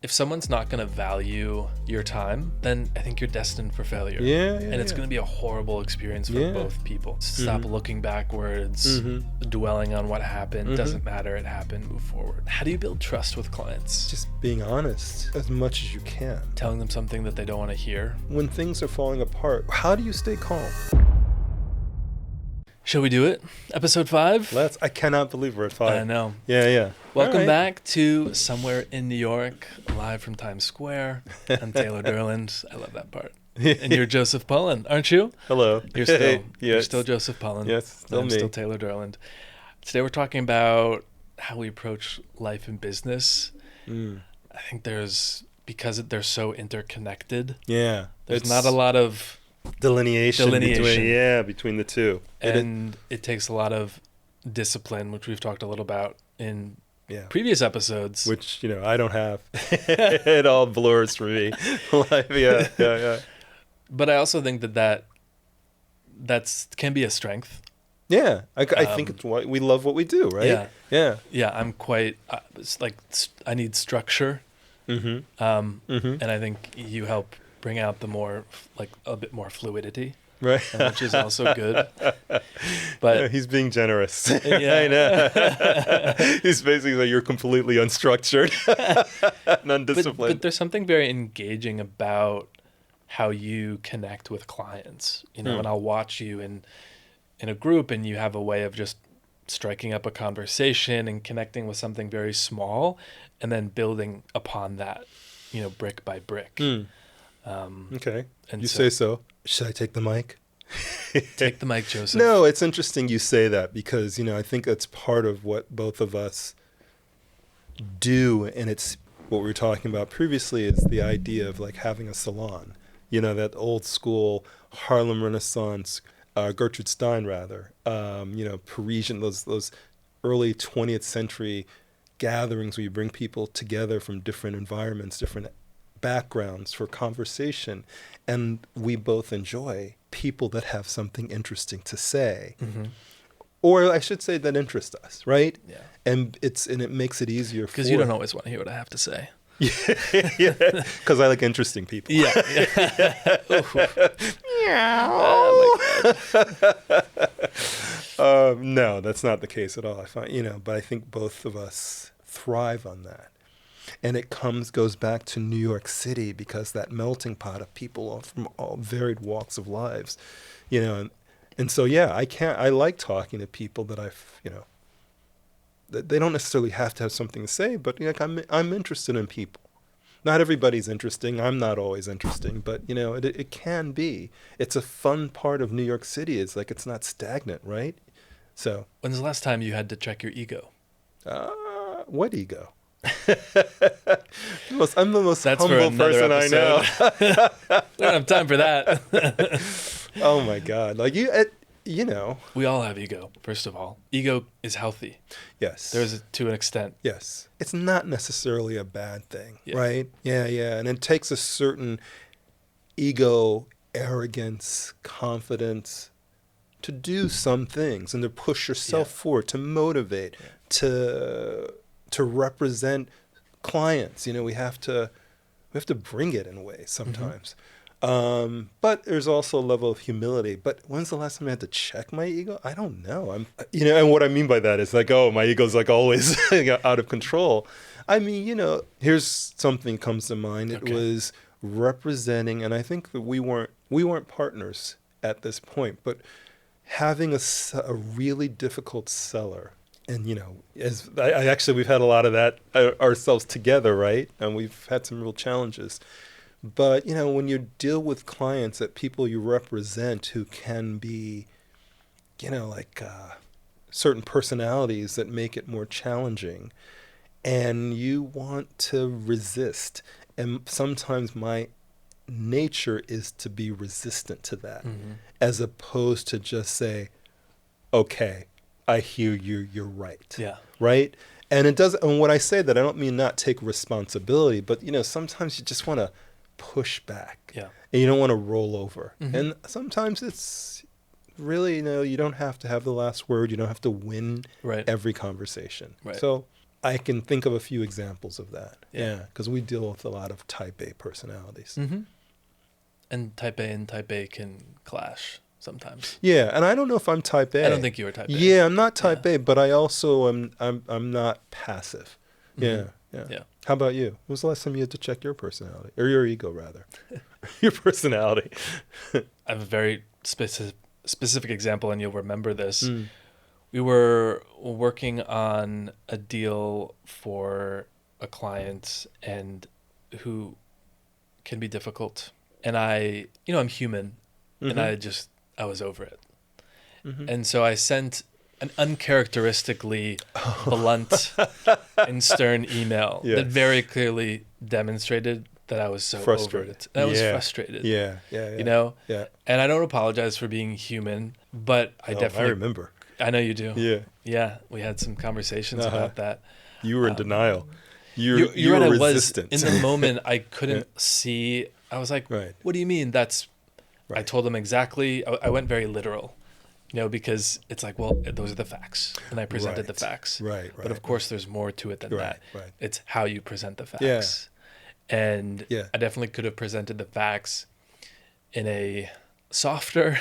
If someone's not going to value your time, then I think you're destined for failure. And it's going to be a horrible experience for both people. Stop looking backwards, dwelling on what happened. Doesn't matter. It happened. Move forward. How do you build trust with clients? Just being honest as much as you can. Telling them something that they don't want to hear. When things are falling apart, how do you stay calm? Shall we do it? Episode 5? I cannot believe we're at 5. I know. Yeah. Welcome back to Somewhere in New York, live from Times Square. I'm Taylor Durland. I love that part. And you're Joseph Pullen, aren't you? Hello. You're still Joseph Pullen. Yes, still I'm me. still Taylor Durland. Today we're talking about how we approach life and business. I think because they're so interconnected. Yeah. There's not a lot of delineation. Between the two. And it takes a lot of discipline, which we've talked a little about in previous episodes. Which, I don't have. It all blurs for me. Yeah. But I also think that can be a strength. Yeah. I think it's why we love what we do, right? Yeah. I'm quite, I need structure. And I think you help bring out a bit more fluidity. Right. Which is also good. But he's being generous. Yeah. I know. He's basically like, you're completely unstructured and undisciplined. But there's something very engaging about how you connect with clients. And I'll watch you in a group and you have a way of just striking up a conversation and connecting with something very small and then building upon that, brick by brick. Okay. And you say so. Should I take the mic? Take the mic, Joseph. No, it's interesting you say that because, I think that's part of what both of us do. And it's what we were talking about previously is the idea of like having a salon, that old school Harlem Renaissance, Gertrude Stein rather, Parisian, those early 20th century gatherings where you bring people together from different environments, different backgrounds for conversation, and we both enjoy people that have something interesting to say, or I should say that interest us, right? Yeah. And it makes it easier because you don't always want to hear what I have to say. Yeah, because I like interesting people. Yeah. No, that's not the case at all. I find, but I think both of us thrive on that. And it goes back to New York City because that melting pot of people from all varied walks of lives, and so, I like talking to people that they don't necessarily have to have something to say, but I'm interested in people. Not everybody's interesting. I'm not always interesting, but it can be. It's a fun part of New York City. It's like, it's not stagnant, right? So. When's the last time you had to check your ego? What ego? I'm the most That's humble person I know. We don't have time for that. Oh my God! Like we all have ego. First of all, ego is healthy. Yes, there's to an extent. Yes, it's not necessarily a bad thing, yeah. Right? Yeah, and it takes a certain ego, arrogance, confidence to do some things and to push yourself forward, to motivate, to represent clients. We have to bring it in a way sometimes. But there's also a level of humility. But when's the last time I had to check my ego? I don't know. And what I mean by that is like, my ego's like always out of control. I mean, here's something comes to mind. It was representing, and I think that we weren't partners at this point, but having a really difficult seller. And, we've had a lot of that ourselves together, right? And we've had some real challenges. But, when you deal with clients, that people you represent who can be, certain personalities that make it more challenging, and you want to resist. And sometimes my nature is to be resistant to that, as opposed to just say, okay, I hear you, you're right. Yeah. Right? And and when I say that, I don't mean not take responsibility, but, sometimes you just want to push back. Yeah. And you don't want to roll over. And sometimes it's really, you don't have to have the last word. You don't have to win every conversation. Right. So I can think of a few examples of that. Yeah, because we deal with a lot of type A personalities. Mm-hmm. And type A can clash sometimes. Yeah, and I don't know if I'm type A. I don't think you are type A. Yeah, I'm not type A, but I also I'm not passive. Mm-hmm. Yeah. How about you? When was the last time you had to check your personality, or your ego rather? Your personality. I have a very specific example, and you'll remember this. We were working on a deal for a client and who can be difficult. And I'm human, and I was over it. And so I sent an uncharacteristically blunt and stern email that very clearly demonstrated that I was so over it. And I was frustrated. Yeah. Yeah. And I don't apologize for being human, but I remember. I know you do. Yeah. We had some conversations about that. You were in denial. You were right, resistant. In the moment, I couldn't see. I was like, what do you mean? I told them exactly. I went very literal, because it's like, well, those are the facts. And I presented the facts. Right. But of course, there's more to it than that. Right. It's how you present the facts. Yeah. And I definitely could have presented the facts in a softer,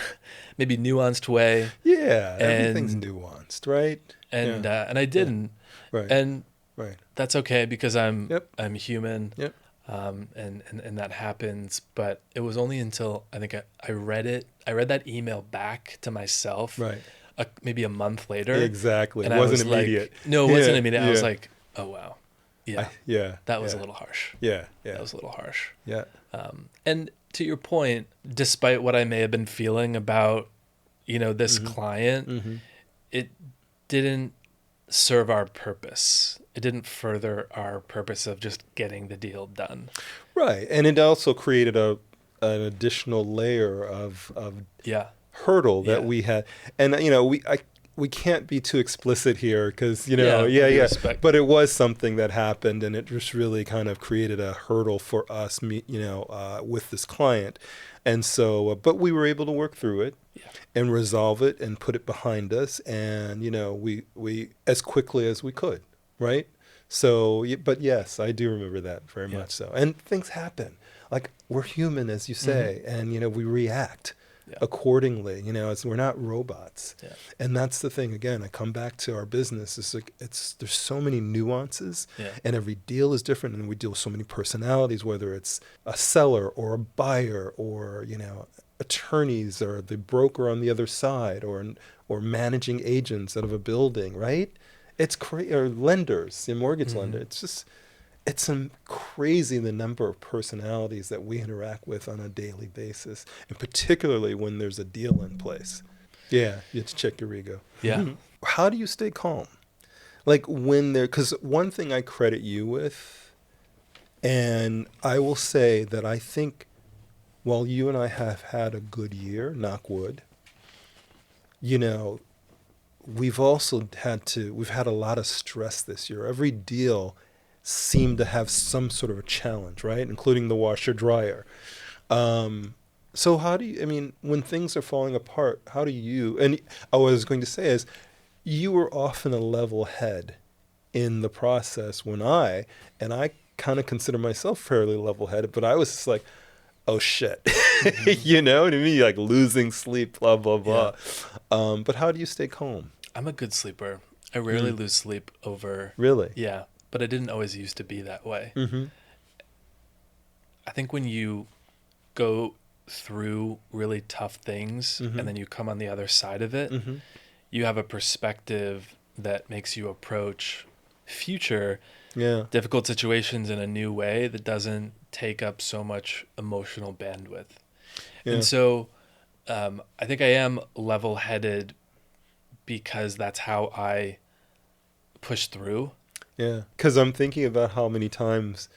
maybe nuanced way. Yeah, everything's nuanced, right? And I didn't. Right. And that's okay because I'm human. Yep. And that happens. But it was only until I think I read that email back to myself. Right. Maybe a month later. Exactly. And it wasn't immediate. No, it wasn't immediate. I was like, oh wow. Yeah. That was a little harsh. Yeah. That was a little harsh. Yeah. And to your point, despite what I may have been feeling about, this client, it didn't serve our purpose. It didn't further our purpose of just getting the deal done. Right. And it also created an additional layer of hurdle that we had. And, we can't be too explicit here because, but it was something that happened and it just really kind of created a hurdle for us, with this client. And so, but we were able to work through it and resolve it and put it behind us. And, we as quickly as we could. Right. So, but yes, I do remember that very much so. And things happen. Like we're human, as you say, and, we react. Accordingly, as we're not robots. And that's the thing. Again, I come back to our business. It's like there's so many nuances, and every deal is different, and we deal with so many personalities, whether it's a seller or a buyer or attorneys or the broker on the other side or managing agents out of a building, right? It's crazy. Or lenders, mortgage lender. It's crazy the number of personalities that we interact with on a daily basis, and particularly when there's a deal in place. Yeah, you have to check your ego. Yeah. How do you stay calm? Like because one thing I credit you with, and I will say that I think while you and I have had a good year, knock wood, we've also we've had a lot of stress this year. Every deal seem to have some sort of a challenge, right? Including the washer dryer. So how do you, when things are falling apart, how do you, and what I was going to say is, you were often a level head in the process when I kind of consider myself fairly level headed, but I was just like, oh shit, you know what I mean? Like losing sleep, blah, blah, blah. But how do you stay calm? I'm a good sleeper. I rarely lose sleep over. Really? Yeah. But I didn't always used to be that way. I think when you go through really tough things and then you come on the other side of it, you have a perspective that makes you approach future difficult situations in a new way that doesn't take up so much emotional bandwidth. And so I think I am level-headed because that's how I push through. Yeah, because I'm thinking about how many times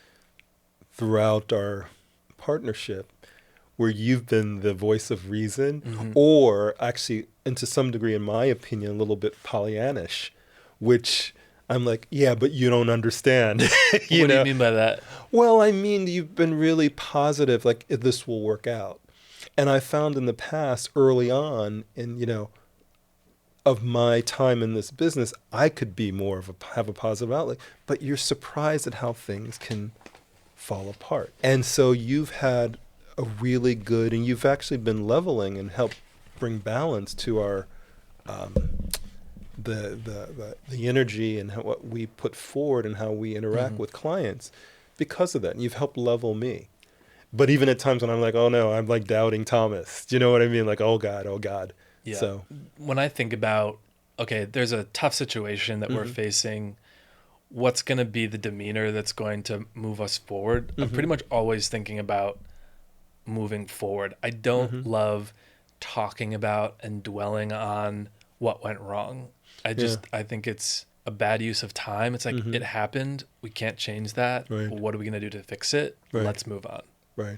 throughout our partnership where you've been the voice of reason or actually, and to some degree, in my opinion, a little bit Pollyannish, which I'm like, yeah, but you don't understand. What do you mean by that? Well, I mean, you've been really positive, like this will work out. And I found in the past, early on, and of my time in this business, I could be more of have a positive outlook. But you're surprised at how things can fall apart. And so you've had a really good, and you've actually been leveling and helped bring balance to our the energy and what we put forward and how we interact with clients because of that. And you've helped level me. But even at times when I'm like, oh no, I'm like doubting Thomas. Do you know what I mean? Like, oh God, oh God. Yeah. So when I think about, okay, there's a tough situation that we're facing, what's going to be the demeanor that's going to move us forward? I'm pretty much always thinking about moving forward. I don't love talking about and dwelling on what went wrong. I think it's a bad use of time. It's like, it happened. We can't change that. Right. What are we going to do to fix it? Right. Let's move on. Right.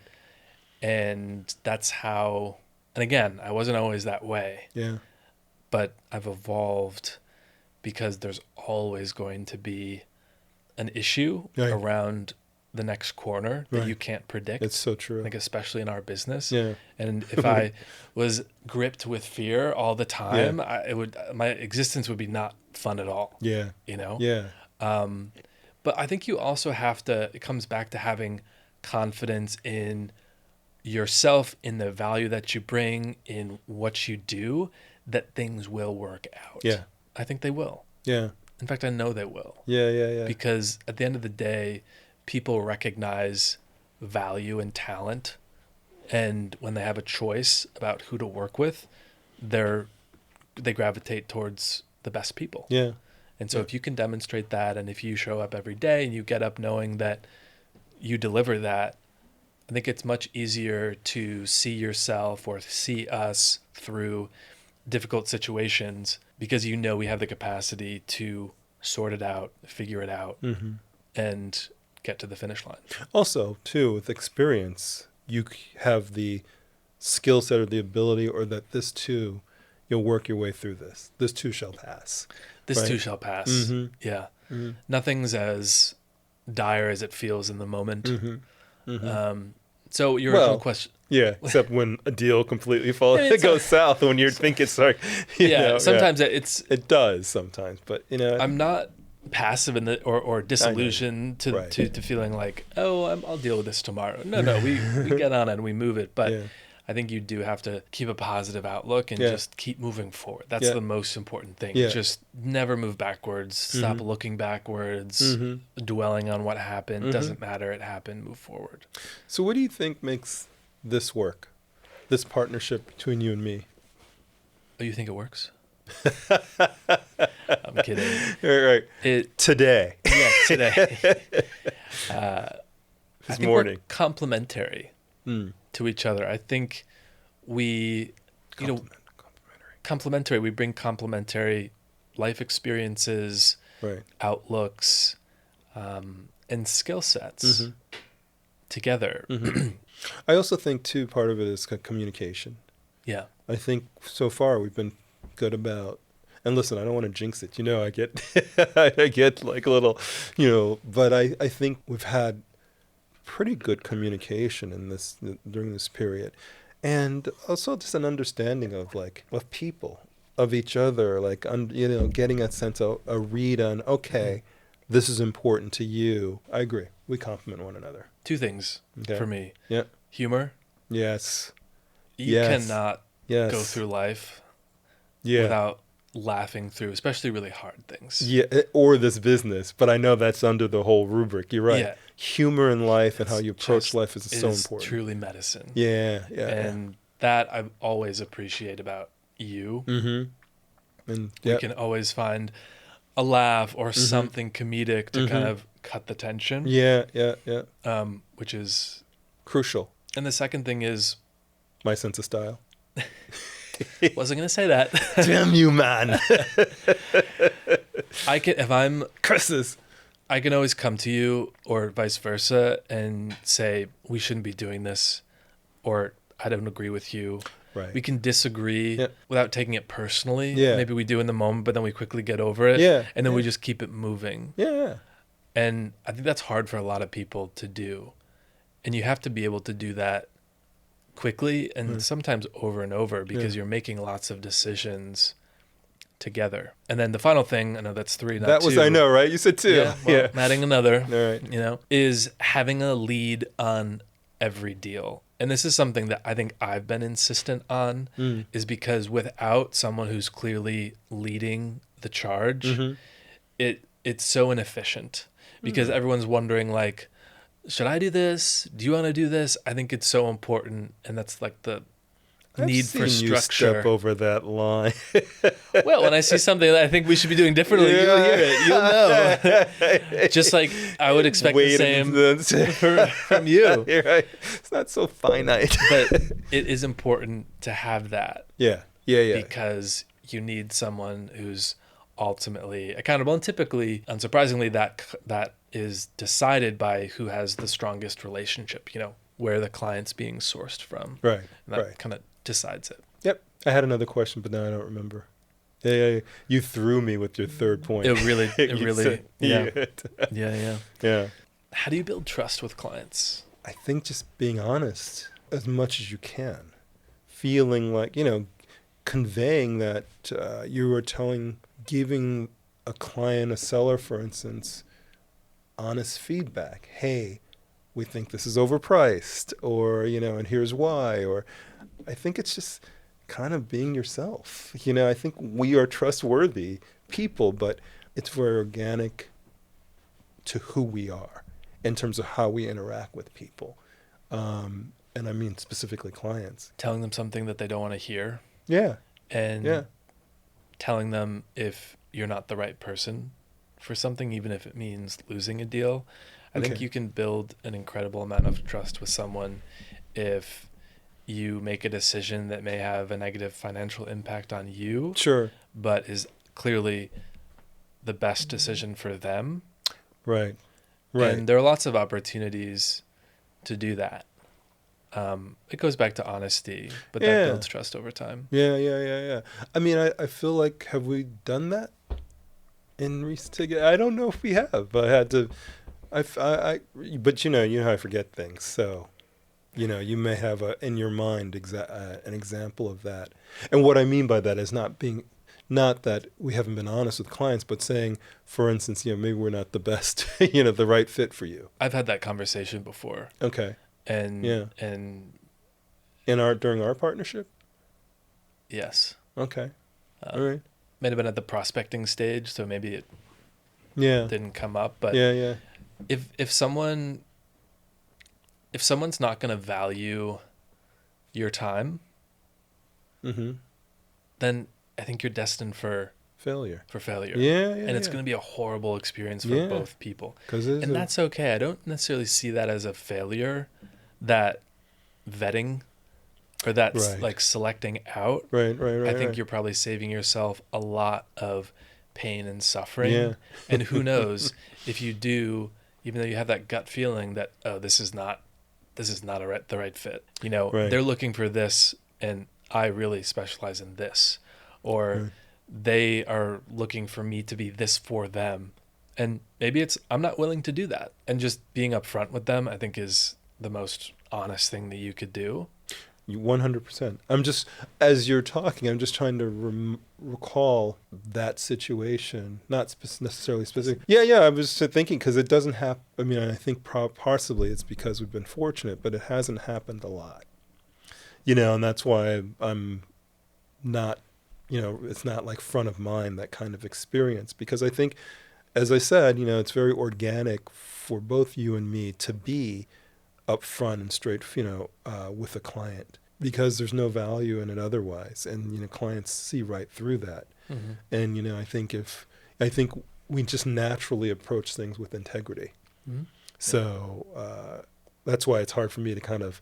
And that's how, and again, I wasn't always that way. Yeah. But I've evolved because there's always going to be an issue around the next corner that you can't predict. It's so true. Like, especially in our business. Yeah. And if I was gripped with fear all the time, my existence would be not fun at all. Yeah. You know? Yeah. But I think you also have to, it comes back to having confidence in yourself, in the value that you bring, in what you do, that things will work out. Yeah. I think they will. Yeah. In fact, I know they will. Yeah. Because at the end of the day, people recognize value and talent. And when they have a choice about who to work with, they gravitate towards the best people. Yeah. And so if you can demonstrate that, and if you show up every day and you get up knowing that you deliver that, I think it's much easier to see yourself or see us through difficult situations because you know we have the capacity to sort it out, figure it out, and get to the finish line. Also, too, with experience, you have the skill set or the ability, or that this too, you'll work your way through this. This too shall pass. This too shall pass. Yeah. Nothing's as dire as it feels in the moment. So your original question. Yeah, except when a deal completely falls, it goes south when you think it's like, you know, sometimes it does sometimes, but you know, I'm not passive in the or disillusioned to feeling like, oh, I'll deal with this tomorrow. No, we get on it and we move it, but I think you do have to keep a positive outlook and just keep moving forward. That's the most important thing. Just never move backwards. Stop looking backwards, dwelling on what happened. Doesn't matter. It happened. Move forward. So what do you think makes this work? This partnership between you and me? Oh, you think it works? I'm kidding. Right. Today. Yeah, today. This morning. We're complementary to each other. I think we, complementary. We bring complementary life experiences, outlooks, and skill sets together. I also think too, part of it is communication. Yeah. I think so far we've been good about, and listen, I don't want to jinx it. You know, I get, I get like a little, but I think we've had pretty good communication during this period. And also just an understanding of people, of each other, getting a sense of a read on, okay, this is important to you. I agree. We complement one another. Two things for me. Yeah. Humor. Yes. You cannot go through life without laughing through, especially really hard things. Yeah, or this business. But I know that's under the whole rubric. You're right. Yeah. Humor in life and how you approach life is so important. Truly medicine. Yeah. And that I always appreciate about you. And we can always find a laugh or something comedic to kind of cut the tension. Yeah. Which is crucial. And the second thing is my sense of style. Wasn't gonna say that. Damn you, man. If I'm curses, I can always come to you or vice versa and say we shouldn't be doing this, or I don't agree with you. Right. We can disagree without taking it personally. Yeah. Maybe we do in the moment, but then we quickly get over it. Yeah. And then we just keep it moving. Yeah. And I think that's hard for a lot of people to do. And you have to be able to do that quickly and sometimes over and over because you're making lots of decisions together. And then the final thing, I know that's 3, not 2. That was, I know, right? You said 2. Yeah, well, I'm adding another, All right. you know, is having a lead on every deal. And this is something that I think I've been insistent on, is because without someone who's clearly leading the charge, it's so inefficient, because everyone's wondering, like, should I do this? Do you want to do this? I think it's so important, and that's like the need for structure. You step over that line. Well, when I see something that I think we should be doing differently, you'll hear it. You'll know. Just like I would expect the same from you. You're right. It's not so finite. But it is important to have that. Yeah. Because you need someone who's ultimately accountable, and typically, unsurprisingly, that is decided by who has the strongest relationship, you know, where the client's being sourced from. Right. And that kind of decides it. Yep. I had another question, but now I don't remember. Yeah. You threw me with your third point. It really, yeah. Yeah. How do you build trust with clients? I think just being honest as much as you can. Feeling like, you know, conveying that you are giving a client, a seller, for instance, honest feedback. Hey, we think this is overpriced, or, you know, and here's why. Or I think it's just kind of being yourself. You know, I think we are trustworthy people, but it's very organic to who we are in terms of how we interact with people. And I mean specifically clients. Telling them something that they don't want to hear. Yeah. And telling them if you're not the right person for something, even if it means losing a deal. I think you can build an incredible amount of trust with someone if you make a decision that may have a negative financial impact on you. Sure. But is clearly the best decision for them. Right. And there are lots of opportunities to do that. It goes back to honesty, but that builds trust over time. Yeah. I mean, I feel like, have we done that in recent? I don't know if we have. I had to. But you know how I forget things. So, you know, you may have in your mind an example of that. And what I mean by that is not that we haven't been honest with clients, but saying, for instance, you know, maybe we're not the best, you know, the right fit for you. I've had that conversation before. Okay. And during our partnership? Yes. Okay. All right. May have been at the prospecting stage, so maybe it didn't come up. But if someone's not going to value your time, then I think you're destined for failure. And it's going to be a horrible experience for both people. And that's okay. I don't necessarily see that as a failure, that vetting or that like selecting out. Right. I think you're probably saving yourself a lot of pain and suffering. Yeah. And who knows, if you do, even though you have that gut feeling that, oh, this is not the right fit. You know, they're looking for this and I really specialize in this. Or they are looking for me to be this for them. And maybe I'm not willing to do that. And just being upfront with them, I think, is the most honest thing that you could do. 100%. I'm just, as you're talking, I'm just trying to recall that situation, not necessarily specific. Yeah, I was thinking, because it doesn't happen. I mean, I think possibly it's because we've been fortunate, but it hasn't happened a lot. You know, and that's why I'm not, you know, it's not like front of mind, that kind of experience. Because I think, as I said, you know, it's very organic for both you and me to be upfront and straight, you know, with a client, because there's no value in it otherwise. And, you know, clients see right through that. And, you know, I think we just naturally approach things with integrity. So that's why it's hard for me to kind of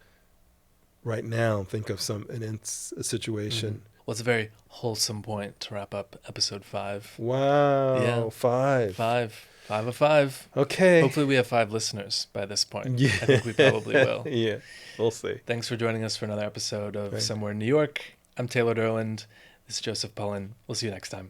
right now think of a situation. Well, it's a very wholesome point to wrap up episode 5. Wow. Yeah. 5. 5 of 5. Okay. Hopefully we have 5 listeners by this point. Yeah. I think we probably will. Yeah. We'll see. Thanks for joining us for another episode of Somewhere in New York. I'm Taylor Durland. This is Joseph Pullen. We'll see you next time.